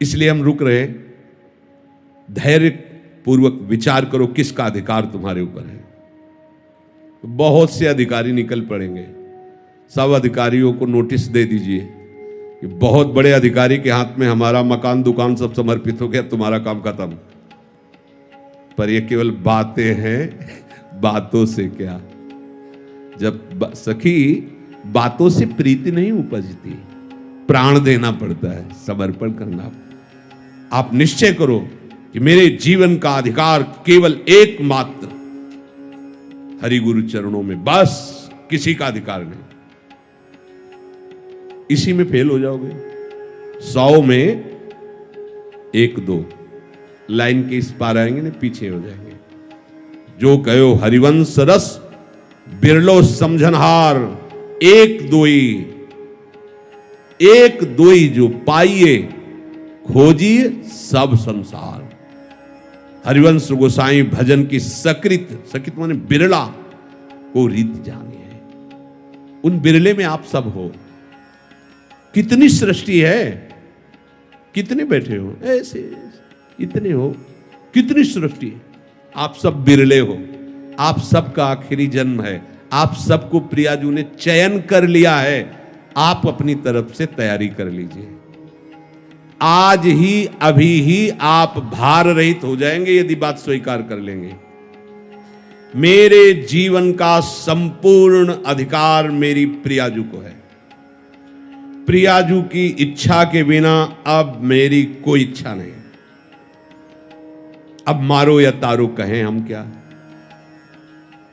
इसलिए हम रुक रहे। धैर्य पूर्वक विचार करो किसका अधिकार तुम्हारे ऊपर है। तो बहुत से अधिकारी निकल पड़ेंगे, सब अधिकारियों को नोटिस दे दीजिए कि बहुत बड़े अधिकारी के हाथ में हमारा मकान दुकान सब समर्पित हो गया, तुम्हारा काम खत्म। पर ये केवल बातें हैं, बातों से क्या। जब सखी बातों से प्रीति नहीं उपजती, प्राण देना पड़ता है, समर्पण करना। आप निश्चय करो कि मेरे जीवन का अधिकार केवल एकमात्र हरि गुरु चरणों में, बस किसी का अधिकार नहीं। इसी में फेल हो जाओगे। 100 में 1-2 लाइन के इस पार आएंगे ना, पीछे हो जाएंगे। जो कहो हरिवंश रस बिरलो समझनहार, एक दोई जो पाइए खोजिए सब संसार। हरिवंश गोसाई भजन की सकृत माने बिरला को रीत जानी है। उन बिरले में आप सब हो। कितनी सृष्टि है, कितने बैठे हो ऐसे, इतने हो, कितनी सृष्टि है। आप सब बिरले हो। आप सबका आखिरी जन्म है। आप सबको प्रियाजू ने चयन कर लिया है। आप अपनी तरफ से तैयारी कर लीजिए। आज ही अभी ही आप भार रहित हो जाएंगे यदि बात स्वीकार कर लेंगे। मेरे जीवन का संपूर्ण अधिकार मेरी प्रियाजू को है। प्रियाजू की इच्छा के बिना अब मेरी कोई इच्छा नहीं। अब मारो या तारो कहें हम क्या।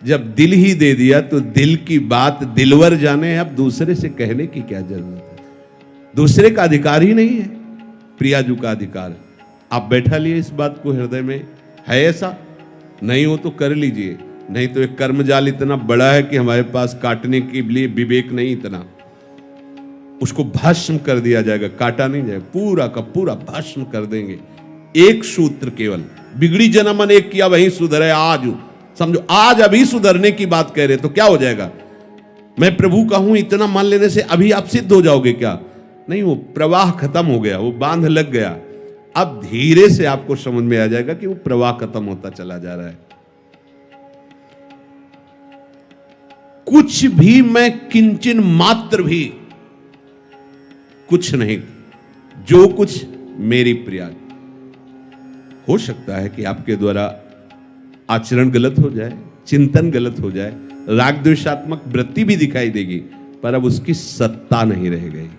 जब दिल ही दे दिया तो दिल की बात दिलवर जाने। अब दूसरे से कहने की क्या जरूरत है। दूसरे का अधिकार ही नहीं है, प्रियाजू का अधिकार। आप बैठा लिए इस बात को हृदय में। है ऐसा नहीं हो तो कर लीजिए, नहीं तो एक कर्मजाल इतना बड़ा है कि हमारे पास काटने के लिए विवेक नहीं इतना। उसको भस्म कर दिया जाएगा, काटा नहीं जाएगा, पूरा का पूरा भस्म कर देंगे। एक सूत्र केवल, बिगड़ी जन्म मन एक किया वही सुधरे आज। समझो आज अभी सुधरने की बात कह रहे तो क्या हो जाएगा। मैं प्रभु का हूं इतना मान लेने से अभी आप सिद्ध हो जाओगे क्या। नहीं, वो प्रवाह खत्म हो गया, वो बांध लग गया। अब धीरे से आपको समझ में आ जाएगा कि वो प्रवाह खत्म होता चला जा रहा है। कुछ भी मैं किंचन मात्र भी कुछ नहीं, जो कुछ मेरी प्रिया। हो सकता है कि आपके द्वारा आचरण गलत हो जाए, चिंतन गलत हो जाए, राग द्वेषात्मक वृत्ति भी दिखाई देगी, पर अब उसकी सत्ता नहीं रह गई।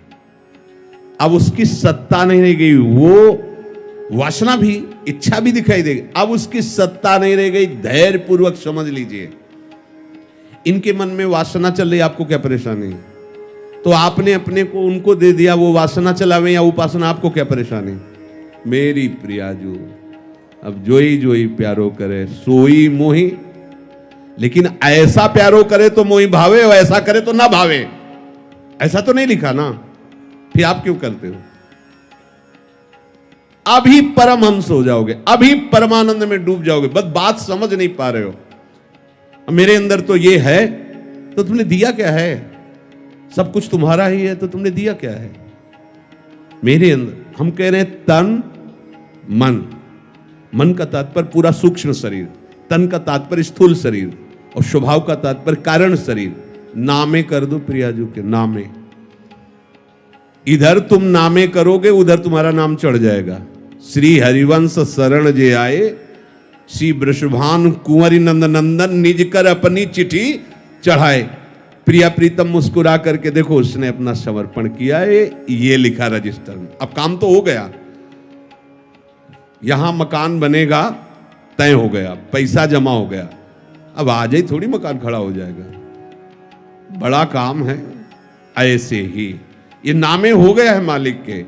अब उसकी सत्ता नहीं रह गई। वो वासना भी, इच्छा भी दिखाई देगी, अब उसकी सत्ता नहीं रह गई। धैर्य पूर्वक समझ लीजिए। इनके मन में वासना चल रही, आपको क्या परेशानी है। तो आपने अपने को उनको दे दिया, वो वासना चलावे या उपासना, आपको क्या परेशानी। मेरी प्रियाजू अब जोई प्यारो करे सोई मोही। लेकिन ऐसा प्यारो करे तो मोही भावे, और ऐसा करे तो ना भावे। ऐसा तो नहीं लिखा ना, फिर आप क्यों करते हो। अभी परमहंस हो जाओगे, अभी परमानंद में डूब जाओगे। बस बात समझ नहीं पा रहे हो। मेरे अंदर तो ये है, तो तुमने दिया क्या है। सब कुछ तुम्हारा ही है, तो तुमने दिया क्या है। मेरे अंदर हम कह रहे हैं तन मन। मन का तात्पर्य पूरा सूक्ष्म शरीर, तन का तात्पर्य स्थूल शरीर, और स्वभाव का तात्पर्य कारण शरीर। नामे कर दो प्रियाजू के नामे। इधर तुम नामे करोगे, उधर तुम्हारा नाम चढ़ जाएगा। श्री हरिवंश शरण जे आए, श्री वृषभान कुंवरी नंद नंदन निज कर अपनी चिट्ठी चढ़ाए। प्रिया प्रीतम मुस्कुरा करके देखो, उसने अपना समर्पण किया है, ये लिखा रजिस्टर में। अब काम तो हो गया। यहां मकान बनेगा, तय हो गया, पैसा जमा हो गया। अब आज ही थोड़ी मकान खड़ा हो जाएगा, बड़ा काम है। ऐसे ही ये नामे हो गया है मालिक के।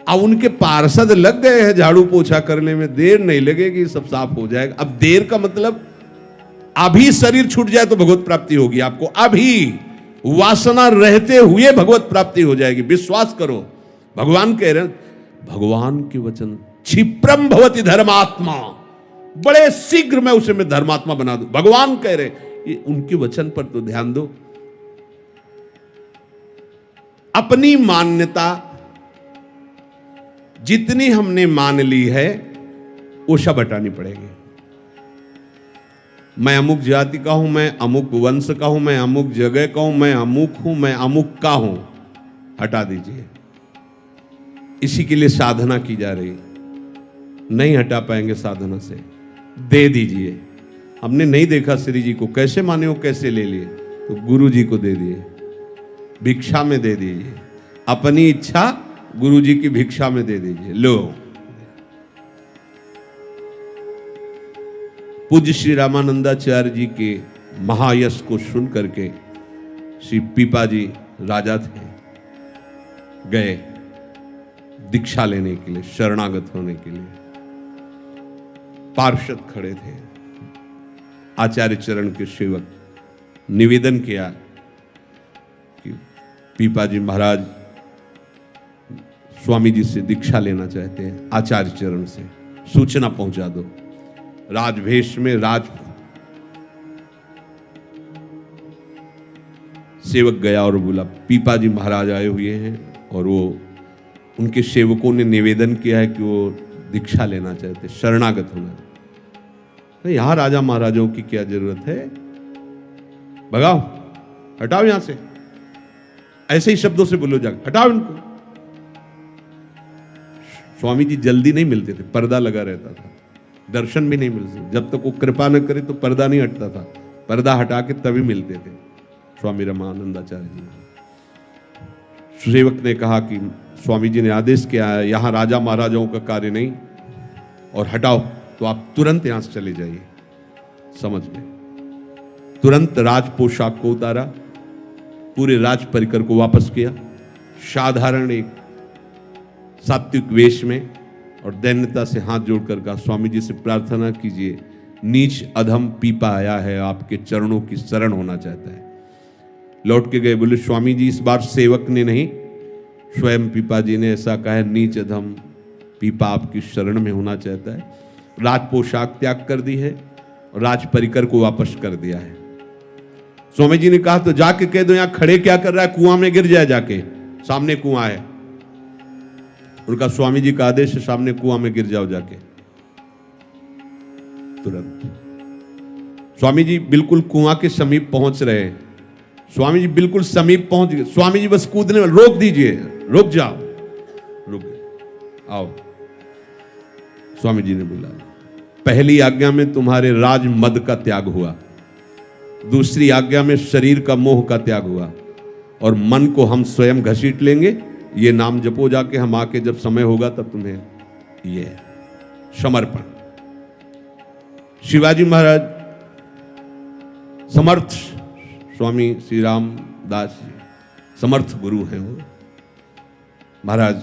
अब उनके पार्षद लग गए हैं झाड़ू पोछा करने में, देर नहीं लगेगी, सब साफ हो जाएगा। अब देर का मतलब अभी शरीर छूट जाए तो भगवत प्राप्ति होगी आपको। अभी वासना रहते हुए भगवत प्राप्ति हो जाएगी, विश्वास करो। भगवान कह रहे हैं, भगवान के वचन क्षिप्रम भवति धर्मात्मा, बड़े शीघ्र मैं उसे मैं धर्मात्मा बना दूं। भगवान कह रहे, ये उनके वचन पर तो ध्यान दो। अपनी मान्यता जितनी हमने मान ली है वो सब हटानी पड़ेगी। मैं अमुक जाति का हूं, मैं अमुक वंश का हूं, मैं अमुक जगह का हूं, मैं अमुक हूं, मैं अमुक का हूं, हटा दीजिए। इसी के लिए साधना की जा रही। नहीं हटा पाएंगे साधना से, दे दीजिए। हमने नहीं देखा श्री जी को, कैसे माने हो, कैसे ले लिए, तो गुरु जी को दे दिए, भिक्षा में दे दीजिए। अपनी इच्छा गुरु जी की भिक्षा में दे दीजिए। लो, पूज्य श्री रामानंदाचार्य जी के महायश को सुन करके श्री पीपा जी राजा थे, गए दीक्षा लेने के लिए, शरणागत होने के लिए। पार्षद खड़े थे, आचार्य चरण के सेवक, निवेदन किया कि पीपा जी महाराज स्वामी जी से दीक्षा लेना चाहते हैं, आचार्य चरण से सूचना पहुंचा दो। राजवेश में राज सेवक गया और बोला पीपा जी महाराज आए हुए हैं और वो उनके सेवकों ने निवेदन किया है कि वो दीक्षा लेना चाहते, शरणागत होना। तो यहां राजा महाराजाओं की क्या जरूरत है, भगाओ, हटाओ यहां से, ऐसे ही शब्दों से बोलो, जाकर हटाओ इनको। स्वामी जी जल्दी नहीं मिलते थे, पर्दा लगा रहता था, दर्शन भी नहीं मिलते। जब तक वो कृपा न करे तो पर्दा नहीं हटता था, पर्दा हटा के तभी मिलते थे स्वामी रामानंदाचार्य जी। सेवक ने कहा कि स्वामी जी ने आदेश किया है, यहां राजा महाराजाओं का कार्य नहीं, और हटाओ, तो आप तुरंत यहां से चले जाइए। समझ गए? तुरंत राज पोशाक को उतारा, पूरे राज परिकर को वापस किया, साधारण एक सात्विक वेश में, और दैन्यता से हाथ जोड़कर कहा स्वामी जी से प्रार्थना कीजिए, नीच अधम पीपा आया है, आपके चरणों की शरण होना चाहता है। लौट के गए, बोले स्वामी जी इस बार सेवक ने नहीं, स्वयं पीपा जी ने ऐसा कहा है, नीच अधम पीपा आपकी शरण में होना चाहता है। राज पोशाक त्याग कर दी है और राज परिकर को वापस कर दिया है। स्वामी जी ने कहा तो जाके कह दो, यहां खड़े क्या कर रहा है, कुआं में गिर जाए, जाके सामने कुआं है। उनका स्वामी जी का आदेश है, सामने कुआं में गिर जाओ जाके। तुरंत स्वामी जी बिल्कुल कुआं के समीप पहुंच रहे हैं, स्वामी जी बिल्कुल समीप पहुंच गए, स्वामी जी बस कूदने, रोक दीजिए, रुक जाओ, रुक आओ। स्वामी जी ने बोला पहली आज्ञा में तुम्हारे राज मद का त्याग हुआ, दूसरी आज्ञा में शरीर का मोह का त्याग हुआ, और मन को हम स्वयं घसीट लेंगे। ये नाम जपो जाके, हम आके जब समय होगा तब तुम्हें ये समर्पण। शिवाजी महाराज समर्थ स्वामी श्री रामदास जी समर्थ गुरु हैं वो। महाराज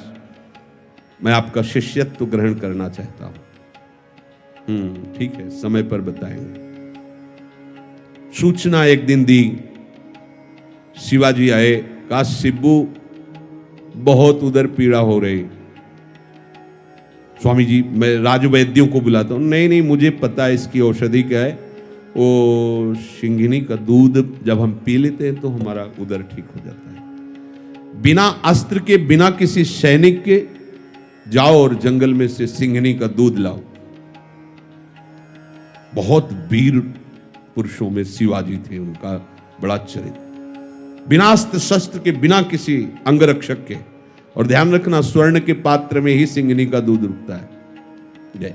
मैं आपका शिष्यत्व ग्रहण करना चाहता हूं। ठीक है, समय पर बताएंगे। सूचना एक दिन दी, शिवाजी आए, कहा शिब्बू बहुत उधर पीड़ा हो रही, स्वामी जी मैं राजवैद्यों को बुलाता हूं। नहीं नहीं, मुझे पता है इसकी औषधि क्या है, वो सिंघनी का दूध जब हम पी लेते हैं तो हमारा उदर ठीक हो जाता है। बिना अस्त्र के, बिना किसी सैनिक के जाओ और जंगल में से सिंघनी का दूध लाओ। बहुत वीर पुरुषों में शिवाजी थे, उनका बड़ा चरित्र। बिना अस्त्र शस्त्र के, बिना किसी अंगरक्षक के, और ध्यान रखना स्वर्ण के पात्र में ही सिंघनी का दूध रुकता है। जय।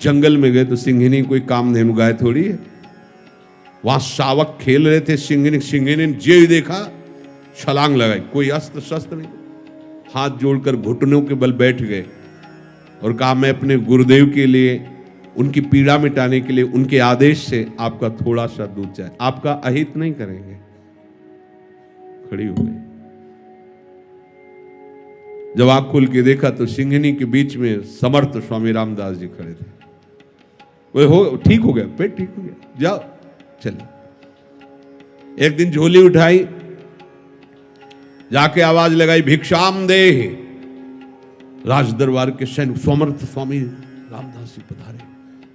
जंगल में गए तो सिंघनी कोई कामधेनु गाय थोड़ी है, वहां शावक खेल रहे थे, सिंघनी ने जे देखा छलांग लगाई, कोई अस्त्र शस्त्र नहीं, हाथ जोड़कर घुटनों के बल बैठ गए और कहा मैं अपने गुरुदेव के लिए, उनकी पीड़ा मिटाने के लिए, उनके आदेश से आपका थोड़ा सा दूध चाहे, आपका अहित नहीं करेंगे। खड़ी हो गई। जब आंख खोल के देखा तो सिंघनी के बीच में समर्थ स्वामी रामदास जी खड़े थे। वो हो ठीक हो गया, पेट ठीक हो गया, जाओ चलिए। एक दिन झोली उठाई, जाके आवाज लगाई भिक्षाम दे। राज दरबार के सैनिक, समर्थ स्वामी रामदास जी पधारे,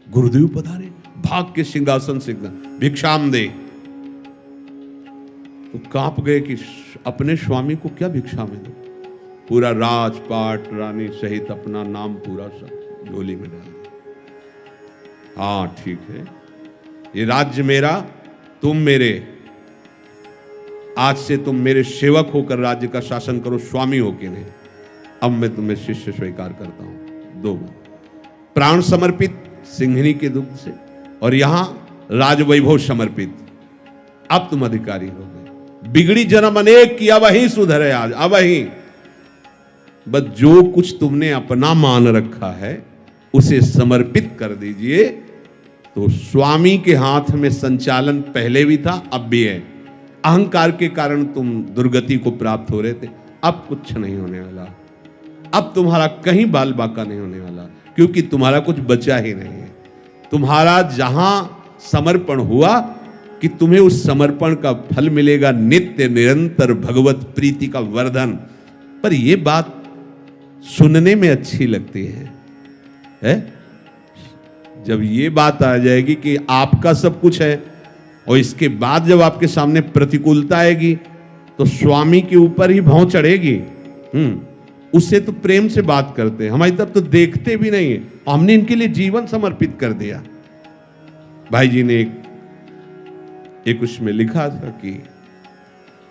गुरुदेव पधारे, भाग के सिंहासन से भिक्षाम दे। तो कांप गए कि अपने स्वामी को क्या भिक्षा में दो। पूरा राजपाट रानी सहित अपना नाम पूरा सब झोली में डाल दिया। हाँ ठीक है, ये राज्य मेरा, तुम मेरे, आज से तुम मेरे सेवक होकर राज्य का शासन करो, स्वामी होके नहीं। अब मैं तुम्हें शिष्य स्वीकार करता हूं। 2 प्राण समर्पित सिंहनी के दुग्ध से, और यहां राजवैभव समर्पित। अब तुम अधिकारी हो गए। बिगड़ी जन्म अनेक किया, वही सुधरे आज, अब वही। बस जो कुछ तुमने अपना मान रखा है उसे समर्पित कर दीजिए, तो स्वामी के हाथ में संचालन पहले भी था, अब भी है। अहंकार के कारण तुम दुर्गति को प्राप्त हो रहे थे, अब कुछ नहीं होने वाला। अब तुम्हारा कहीं बाल बाका नहीं होने वाला, क्योंकि तुम्हारा कुछ बचा ही नहीं है। तुम्हारा जहां समर्पण हुआ कि तुम्हें उस समर्पण का फल मिलेगा, नित्य निरंतर भगवत प्रीति का वर्धन। पर यह बात सुनने में अच्छी लगती है? जब ये बात आ जाएगी कि आपका सब कुछ है, और इसके बाद जब आपके सामने प्रतिकूलता आएगी तो स्वामी के ऊपर ही भौं चढ़ेगी। उससे तो प्रेम से बात करते हैं, हमारी तरफ तो देखते भी नहीं है। हमने इनके लिए जीवन समर्पित कर दिया। भाई जी ने एक उसमें लिखा था कि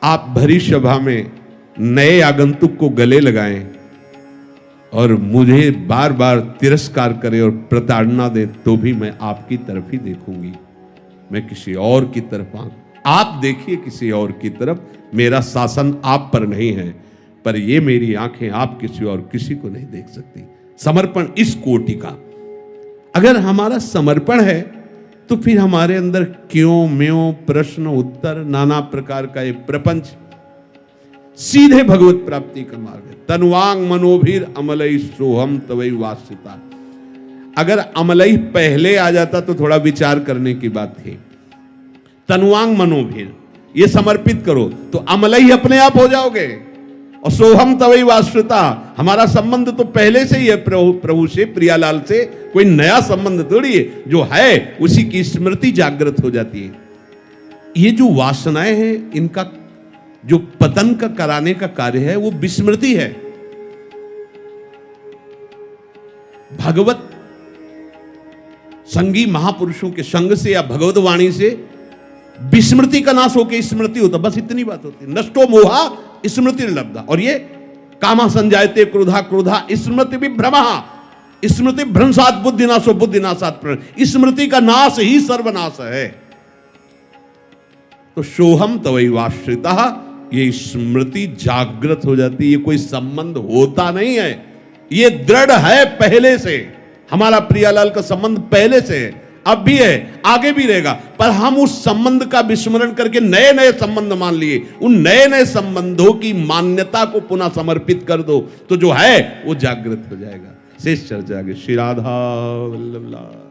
आप भरी सभा में नए आगंतुक को गले लगाएं और मुझे बार बार तिरस्कार करें और प्रताड़ना दें, तो भी मैं आपकी तरफ ही देखूंगी, मैं किसी और की तरफ आप देखिए किसी और की तरफ, मेरा शासन आप पर नहीं है, पर ये मेरी आंखें आप किसी और किसी को नहीं देख सकती। समर्पण इस कोटि का। अगर हमारा समर्पण है तो फिर हमारे अंदर क्यों म्यों प्रश्न उत्तर नाना प्रकार का ये प्रपंच सीधे भगवत प्राप्ति का मार्ग है। तनुवांग मनोभीर अमलई सोहम तवई वासिता। अगर अमलई पहले आ जाता तो थोड़ा विचार करने की बात थी। तनुवांग मनोभीर, ये समर्पित करो तो अमलई अपने आप हो जाओगे। और सोहम तवई वासिता, हमारा संबंध तो पहले से ही है प्रभु से, प्रियालाल से, कोई नया संबंध थोड़ी है। जो है उसी की स्मृति जागृत हो जाती है। ये जो वासनाएं हैं, इनका जो पतन का कराने का कार्य है वो विस्मृति है। भगवत संगी महापुरुषों के संग से या भगवत वाणी से विस्मृति का नाश होकर स्मृति होता, बस इतनी बात होती है। नष्टो मोहा स्मृति लब्धा। और ये कामा संजायते क्रोधा क्रोधा स्मृति विभ्रमः, स्मृति भ्रंशात बुद्धिनाशो बुद्धिनाशात प्रण। स्मृति का नाश ही सर्वनाश है। तो सोहम तवई वाश्रितः, ये स्मृति जागृत हो जाती है। ये कोई संबंध होता नहीं है, ये दृढ़ है पहले से। हमारा प्रियालाल का संबंध पहले से है, अब भी है, आगे भी रहेगा। पर हम उस संबंध का विस्मरण करके नए नए संबंध मान लिए। उन नए नए संबंधों की मान्यता को पुनः समर्पित कर दो तो जो है वो जागृत हो जाएगा। शेष चर्चा आगे। श्री राधा वल्लभ लाल।